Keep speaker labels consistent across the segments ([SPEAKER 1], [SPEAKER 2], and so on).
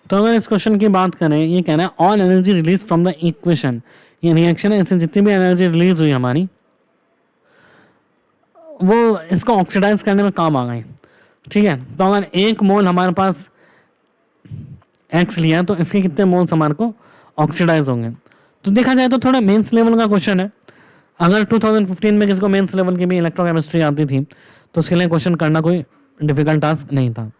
[SPEAKER 1] तो अगर इस क्वेश्चन की बात करें, ये कह रहा है all energy release from the equation, ये रिएक्शन है, इससे जितनी भी एनर्जी रिलीज हुई हमारी वो इसको ऑक्सीडाइज करने में काम आ गई, ठीक है। तो अगर 1 मोल हमारे पास एक्स लिया है तो इसके कितने मोल्स हमारे को ऑक्सीडाइज होंगे। तो देखा जाए तो थोड़ा मेंस लेवल का क्वेश्चन है। अगर 2015 में किसी को मेंस लेवल की भी इलेक्ट्रोकेमिस्ट्री आती थी तो उसके लिए क्वेश्चन करना कोई डिफिकल्ट टास्क नहीं था।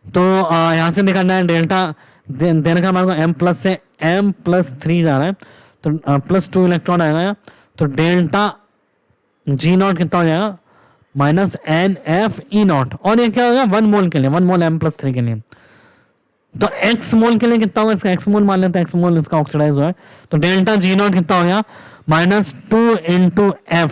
[SPEAKER 1] तो यहाँ से निकालना है डेल्टा, देने का हमारे को m+3 जा रहा है, तो +2 इलेक्ट्रॉन आएगा यहाँ, तो डेल्टा G0 कितना हो जाएगा -NF E0, और ये क्या होगा 1 मोल के लिए, 1 मोल m+3 के लिए। तो x मोल के लिए कितना होगा, इसका x मोल मान लेते हैं, x मोल इसका ऑक्सीडाइज हुआ है, तो डेल्टा G0 कितना हो गया -2 × F,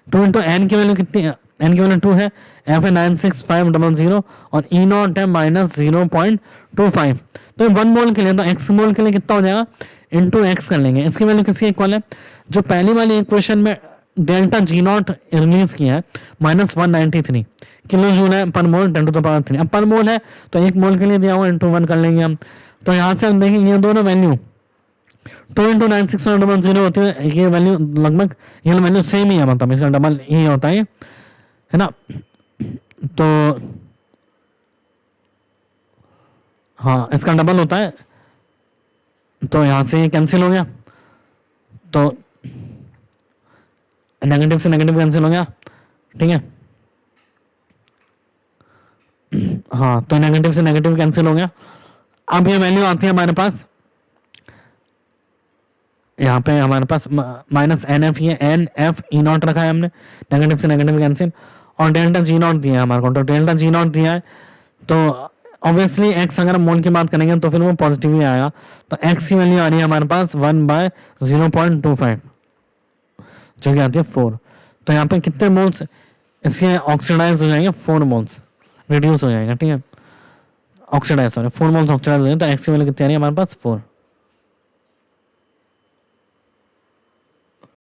[SPEAKER 1] 2 × N की वैल्यू कितनी है, N की वैल्यू 2 है, F है 96500 और E0 है -0.25। तो 1 मोल के लिए, तो x मोल के लिए कितना हो जाएगा × x कर लेंगे, इसकी वैल्यू किसकी इक्वल है, जो पहली वाली इक्वेशन में डेल्टा G0 रिलीज किया है -193 किलो जूल है पर मोल 10⁻3। अब पर मोल है तो 1 मोल के लिए दिया हुआ ×1 कर लेंगे हम। तो यहाँ से हम देखेंगे ये दोनों वैल्यू 2 × 96500 होती है, ये वैल्यू लगभग ये वैल्यू सेम ही है, मतलब इसका डबल ही होता है ना। तो हाँ इसका डबल होता है, तो यहाँ से ये कैंसिल हो गया, तो नेगेटिव से नेगेटिव कैंसिल हो गया, ठीक है। हाँ तो नेगेटिव से नेगेटिव कैंसिल हो गया। अब ये वैल्यू आती है हमारे पास, यहाँ पे हमारे पास -NF, ये NF E0 रखा है हमने, नेगेटिव से नेगेटिव कैंसिल, और डेल्टा G0 दिया है हमारे को, तो डेल्टा G0 दिया है, तो ऑब्वियसली x अगर हम मोल की बात करेंगे तो फिर वो पॉजिटिव ही आएगा। तो x की वैल्यू आ रही है हमारे पास 1/0.25, जो कि आती है 4। तो यहाँ पे कितने मोल्स इसके ऑक्सीडाइज हो जाएंगे, 4 मोल्स रिड्यूस हो जाएगा, ठीक है, ऑक्सीडाइज, सॉरी 4 मोल्स ऑक्सीडाइज हो जाएंगे। तो x की वैल्यू कितनी आ रही है हमारे पास 4।